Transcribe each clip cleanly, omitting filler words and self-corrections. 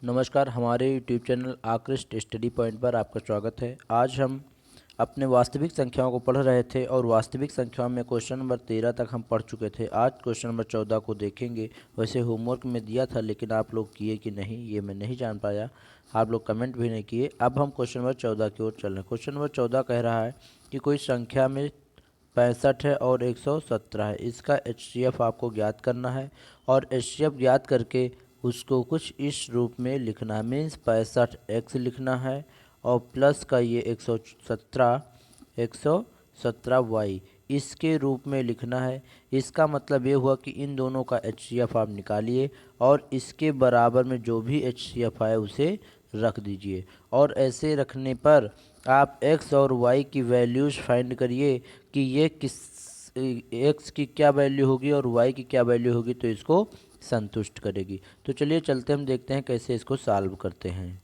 नमस्कार, हमारे YouTube channel आकृष्ट स्टडी पॉइंट पर आपका स्वागत है। आज हम अपने वास्तविक संख्याओं को पढ़ रहे थे और वास्तविक संख्याओं में क्वेश्चन नंबर 13 तक हम पढ़ चुके थे। आज क्वेश्चन नंबर 14 को देखेंगे। वैसे होमवर्क में दिया था, लेकिन आप लोग किए कि नहीं ये मैं नहीं जान पाया। आप लोग कमेंट भी नहीं किए। अब हम क्वेश्चन नंबर 14 की ओर चल रहे हैं। क्वेश्चन नंबर 14 कह रहा है कि कोई संख्या में 65 है और 117 है। इसका HCF आपको ज्ञात करना है और HCF ज्ञात करके उसको कुछ इस रूप में लिखना है। मीन्स 65x लिखना है और प्लस का ये 117y इसके रूप में लिखना है। इसका मतलब ये हुआ कि इन दोनों का HCF आप निकालिए और इसके बराबर में जो भी HCF आए उसे रख दीजिए। और ऐसे रखने पर आप x और y की वैल्यूज़ फाइंड करिए कि ये किस x की क्या वैल्यू होगी और y की क्या वैल्यू होगी, तो इसको संतुष्ट करेगी। तो चलिए चलते हम देखते हैं कैसे इसको सॉल्व करते हैं।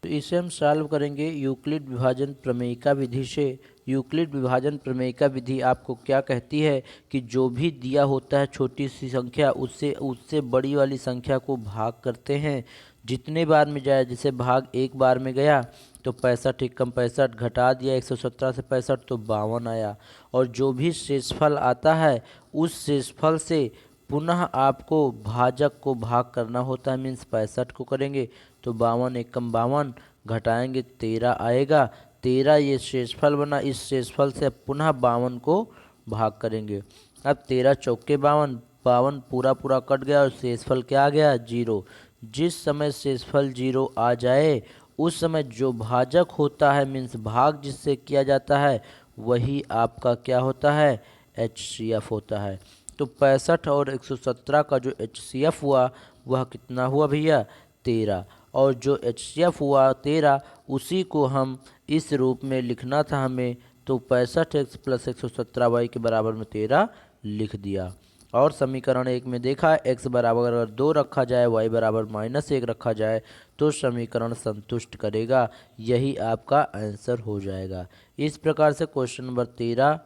तो इसे हम सॉल्व करेंगे यूक्लिड विभाजन प्रमेयिका विधि से। यूक्लिड विभाजन प्रमेयिका विधि आपको क्या कहती है कि जो भी दिया होता है छोटी सी संख्या, उससे बड़ी वाली संख्या को भाग करते हैं। जितने बार में जाए, जैसे भाग एक बार में गया तो 65 एकम 65 घटा दिया 117 से 65 तो 52 आया। और जो भी शेषफल आता है उस शेषफल से पुनः आपको भाजक को भाग करना होता है। मीन्स 65 को करेंगे तो 52 एकम 52 घटाएंगे 13 आएगा। 13 ये शेषफल बना, इस शेषफल से अब पुनः 52 को भाग करेंगे। अब 13 चौके 52, 52 पूरा पूरा कट गया और शेषफल क्या आ गया 0। जिस समय शेषफल 0 आ जाए उस समय जो भाजक होता है, मीन्स भाग जिससे किया जाता है, वही आपका क्या होता है HCF होता है। तो 65 और 117 का जो HCF हुआ वह कितना हुआ भैया 13। और जो HCF हुआ 13 उसी को हम इस रूप में लिखना था हमें। तो 65x प्लस 117y के बराबर में 13 लिख दिया। और समीकरण 1 में देखा x बराबर अगर 2 रखा जाए, y बराबर -1 रखा जाए तो समीकरण संतुष्ट करेगा। यही आपका आंसर हो जाएगा। इस प्रकार से क्वेश्चन नंबर 13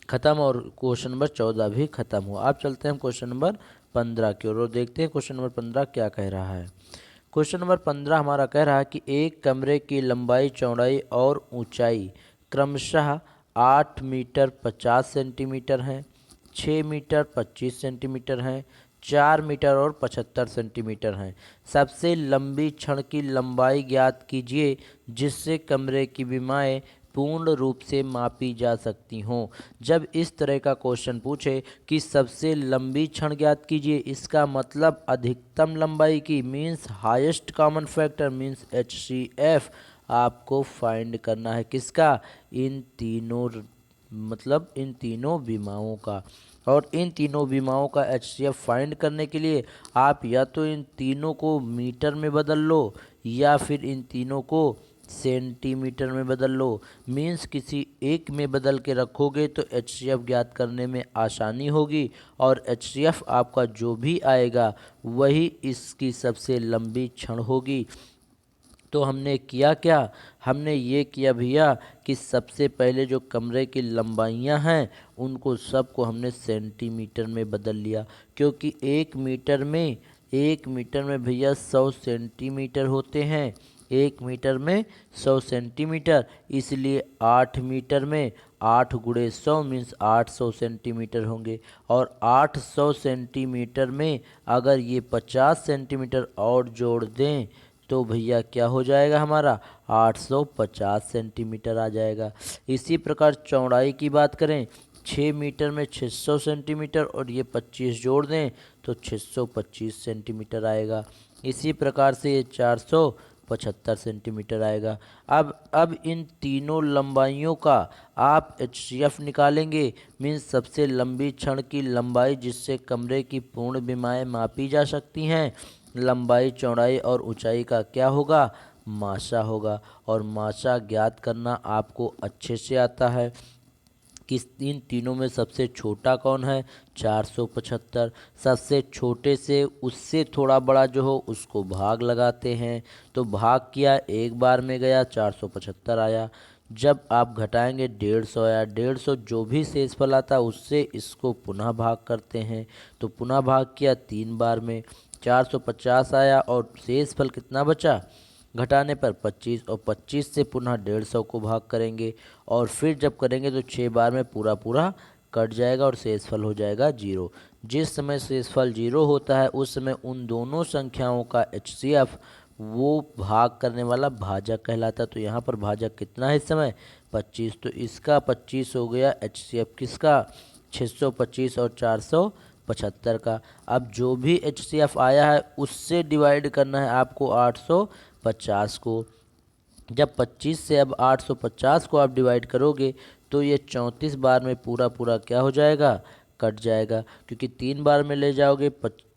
खत्म और क्वेश्चन नंबर 14 भी खत्म हुआ। अब चलते हैं क्वेश्चन नंबर 15 की ओर और देखते हैं क्वेश्चन नंबर 15 क्या कह रहा है। क्वेश्चन नंबर 15 हमारा कह रहा है कि एक कमरे की लंबाई, चौड़ाई और ऊंचाई क्रमशः 8 मीटर 50 सेंटीमीटर है, 6 मीटर 25 सेंटीमीटर है, 4 मीटर और 75 सेंटीमीटर हैं। सबसे लंबी छड़ की लंबाई ज्ञात कीजिए जिससे कमरे की विमाएँ पूर्ण रूप से मापी जा सकती हों। जब इस तरह का क्वेश्चन पूछे कि सबसे लंबी क्षण ज्ञात कीजिए, इसका मतलब अधिकतम लंबाई की, means highest common factor means HCF आपको फाइंड करना है। किसका? इन तीनों, मतलब इन तीनों विमाओं का। और इन तीनों विमाओं का HCF फाइंड करने के लिए आप या तो इन तीनों को मीटर में बदल लो या फिर इन तीनों को सेंटीमीटर में बदल लो। मीन्स किसी एक में बदल के रखोगे तो HCF ज्ञात करने में आसानी होगी और HCF आपका जो भी आएगा वही इसकी सबसे लंबी क्षण होगी। तो हमने किया क्या? हमने ये किया भैया कि सबसे पहले जो कमरे की लंबाइयाँ हैं उनको सबको हमने सेंटीमीटर में बदल लिया, क्योंकि एक मीटर में भैया 100 सेंटीमीटर होते हैं। 1 मीटर में 100 सेंटीमीटर, इसलिए 8 मीटर में 8 गुणे 100 मीन्स 800 सेंटीमीटर होंगे। और 800 सेंटीमीटर में अगर ये 50 सेंटीमीटर और जोड़ दें तो भैया क्या हो जाएगा हमारा 850 सेंटीमीटर आ जाएगा। इसी प्रकार चौड़ाई की बात करें, 6 मीटर में 600 सेंटीमीटर और ये 25 जोड़ दें तो 625 सेंटीमीटर आएगा। इसी प्रकार से ये 475 सेंटीमीटर आएगा। अब इन तीनों लंबाइयों का आप HCF निकालेंगे। मीन्स सबसे लंबी क्षण की लंबाई जिससे कमरे की पूर्ण विमाएँ मापी जा सकती हैं। लंबाई, चौड़ाई और ऊंचाई का क्या होगा? माशा होगा। और माशा ज्ञात करना आपको अच्छे से आता है। किस इन तीनों में सबसे छोटा कौन है? 475। सबसे छोटे से उससे थोड़ा बड़ा जो हो उसको भाग लगाते हैं। तो भाग किया, एक बार में गया 475 आया। जब आप घटाएंगे 150 आया। 150 जो भी शेषफल आता है उससे इसको पुनः भाग करते हैं। तो पुनः भाग किया 3 बार में, 450 आया और शेष फल कितना बचा, घटाने पर 25, और 25 से पुनः 150 को भाग करेंगे और फिर जब करेंगे तो 6 बार में पूरा पूरा कट जाएगा और शेषफल हो जाएगा 0। जिस समय शेषफल 0 होता है उस समय उन दोनों संख्याओं का HCF वो भाग करने वाला भाजक कहलाता है। तो यहाँ पर भाजक कितना है इस समय, 25, तो इसका 25 हो गया HCF किसका, 625 और 475 का। अब जो भी HCF आया है उससे डिवाइड करना है आपको 850 को। जब 25 से अब 850 को आप डिवाइड करोगे तो ये 34 बार में पूरा पूरा क्या हो जाएगा, कट जाएगा, क्योंकि 3 बार में ले जाओगे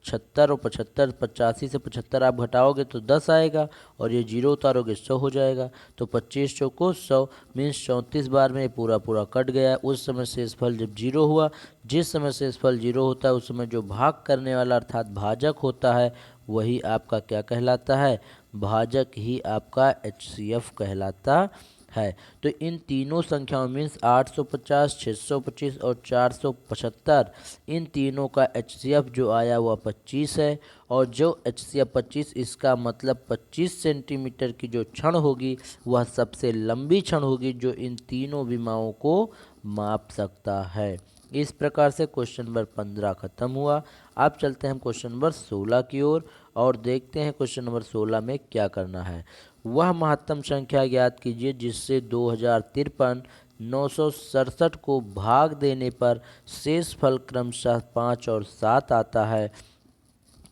75 और 75, 85 से 75 आप घटाओगे तो 10 आएगा और ये 0 उतारोगे 100 हो जाएगा। तो 25 चौको 100 मीन्स 34 बार में पूरा पूरा कट गया। उस समय शेषफल जब 0 हुआ, जिस समय शेषफल 0 होता है उस समय जो भाग करने वाला अर्थात भाजक होता है वही आपका क्या कहलाता है, भाजक ही आपका HCF कहलाता है। तो इन तीनों संख्याओं मीन्स 850, 625 और 475, इन तीनों का HCF जो आया वह 25 है। और जो HCF 25, इसका मतलब 25 सेंटीमीटर की जो क्षण होगी वह सबसे लंबी क्षण होगी जो इन तीनों विमाओं को माप सकता है। इस प्रकार से क्वेश्चन नंबर 15 खत्म हुआ। अब चलते हैं हम क्वेश्चन नंबर 16 की ओर और देखते हैं क्वेश्चन नंबर 16 में क्या करना है। वह महत्तम संख्या ज्ञात कीजिए जिससे 2053 967 को भाग देने पर शेष फल क्रमशः 5 और 7 आता है।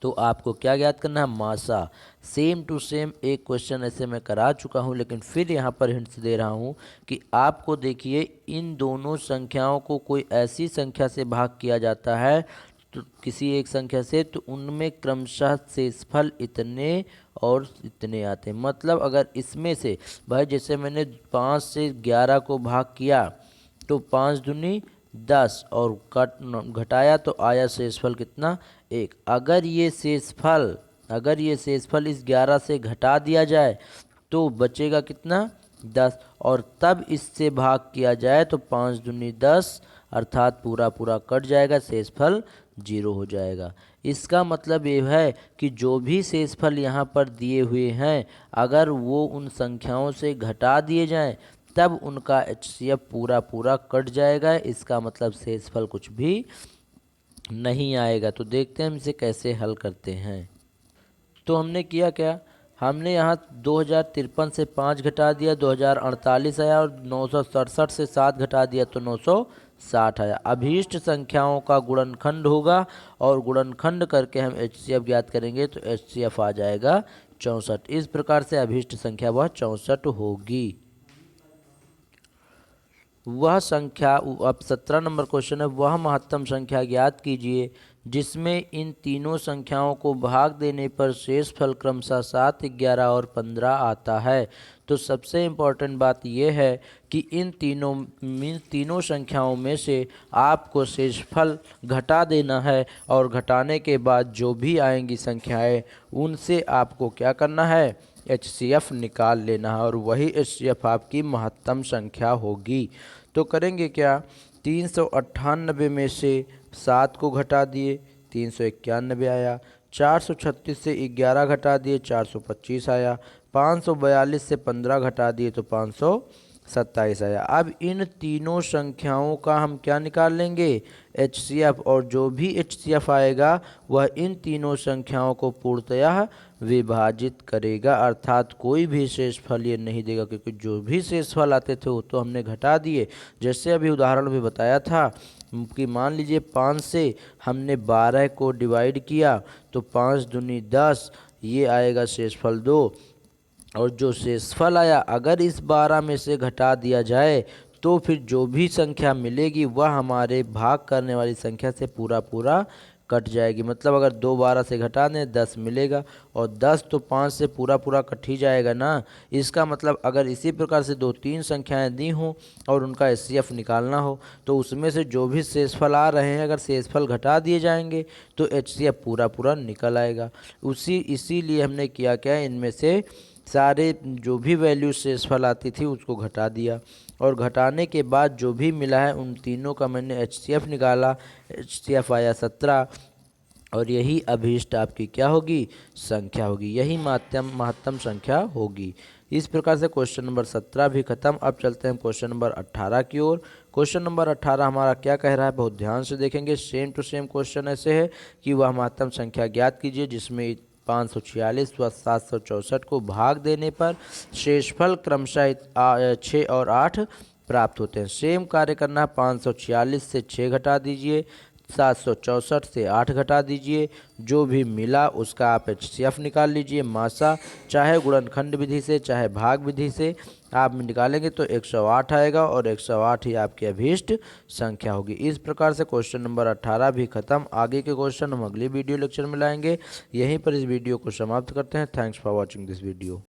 तो आपको क्या ज्ञात करना है, मासा। सेम टू सेम एक क्वेश्चन ऐसे मैं करा चुका हूँ, लेकिन फिर यहाँ पर हिंट्स दे रहा हूँ कि आपको देखिए इन दोनों संख्याओं को कोई ऐसी संख्या से भाग किया जाता है तो किसी एक संख्या से, तो उनमें क्रमशः शेषफल इतने और इतने आते हैं। मतलब अगर इसमें से भाई जैसे मैंने 5 से 11 को भाग किया तो 5 दूनी 10 और घटाया तो आया शेषफल कितना, 1। अगर ये शेषफल इस 11 से घटा दिया जाए तो बचेगा कितना, 10, और तब इससे भाग किया जाए तो 5 दूनी 10 अर्थात पूरा पूरा कट जाएगा, शेषफल 0 हो जाएगा। इसका मतलब ये है कि जो भी शेषफल यहाँ पर दिए हुए हैं अगर वो उन संख्याओं से घटा दिए जाएं तब उनका HCF पूरा पूरा कट जाएगा। इसका मतलब शेषफल कुछ भी नहीं आएगा। तो देखते हैं हम इसे कैसे हल करते हैं। तो हमने किया क्या, हमने यहाँ 2053 से 5 घटा दिया, 2048 आया, और 967 से 7 घटा दिया तो 960 आया। अभीष्ट संख्याओं का गुणनखंड होगा और गुणनखंड करके हम HCF ज्ञात करेंगे तो HCF आ जाएगा 64। इस प्रकार से अभीष्ट संख्या वह 64 होगी। वह संख्या, अब 17 नंबर क्वेश्चन है, वह महत्तम संख्या ज्ञात कीजिए जिसमें इन तीनों संख्याओं को भाग देने पर शेष फल क्रमशः 7, 11 और 15 आता है। तो सबसे इम्पोर्टेंट बात यह है कि इन तीनों संख्याओं में से आपको शेषफल घटा देना है और घटाने के बाद जो भी आएंगी संख्याएं उनसे आपको क्या करना है, HCF निकाल लेना है और वही HCF आपकी महत्तम संख्या होगी। तो करेंगे क्या, 398 में से 7 को घटा दिए 391 आया, 436 से 11 घटा दिए 425 आया, 542 से 15 घटा दिए तो 527 आया। अब इन तीनों संख्याओं का हम क्या निकाल लेंगे, HCF, और जो भी HCF आएगा वह इन तीनों संख्याओं को पूर्णतः विभाजित करेगा, अर्थात कोई भी शेषफल ये नहीं देगा, क्योंकि जो भी शेषफल आते थे वो तो हमने घटा दिए। जैसे अभी उदाहरण में बताया था कि मान लीजिए 5 से हमने 12 को डिवाइड किया तो 5 दूनी 10, ये आएगा शेषफल 2, और जो शेषफल आया अगर इस 12 में से घटा दिया जाए तो फिर जो भी संख्या मिलेगी वह हमारे भाग करने वाली संख्या से पूरा पूरा कट जाएगी। मतलब अगर 2 12 से घटा दें 10 मिलेगा, और 10 तो 5 से पूरा पूरा कट ही जाएगा ना। इसका मतलब अगर इसी प्रकार से 2-3 संख्याएं दी हों और उनका HCF निकालना हो तो उसमें से जो भी शेषफल आ रहे हैं अगर शेषफल घटा दिए जाएंगे तो HCF पूरा पूरा निकल आएगा। इसीलिए हमने किया क्या, इनमें से सारे जो भी वैल्यू शेषफल आती थी उसको घटा दिया, और घटाने के बाद जो भी मिला है उन तीनों का मैंने HCF निकाला, HCF आया 17, और यही अभीष्ट आपकी क्या होगी, संख्या होगी, यही महत्तम संख्या होगी। इस प्रकार से क्वेश्चन नंबर 17 भी खत्म। अब चलते हैं क्वेश्चन नंबर 18 की ओर। क्वेश्चन नंबर 18 हमारा क्या कह रहा है, बहुत ध्यान से देखेंगे। सेम टू सेम क्वेश्चन ऐसे है कि वह महत्तम संख्या ज्ञात कीजिए जिसमें 546 व 764 को भाग देने पर शेषफल क्रमशः 6 और 8 प्राप्त होते हैं। सेम कार्य करना है, 546 से 6 घटा दीजिए, 764 से 8 घटा दीजिए, जो भी मिला उसका आप HCF निकाल लीजिए। मासा चाहे गुणनखंड विधि से चाहे भाग विधि से आप निकालेंगे तो 108 आएगा और 108 ही आपकी अभीष्ट संख्या होगी। इस प्रकार से क्वेश्चन नंबर 18 भी खत्म। आगे के क्वेश्चन हम अगले वीडियो लेक्चर में लाएंगे। यहीं पर इस वीडियो को समाप्त करते हैं। Thanks for watching this video.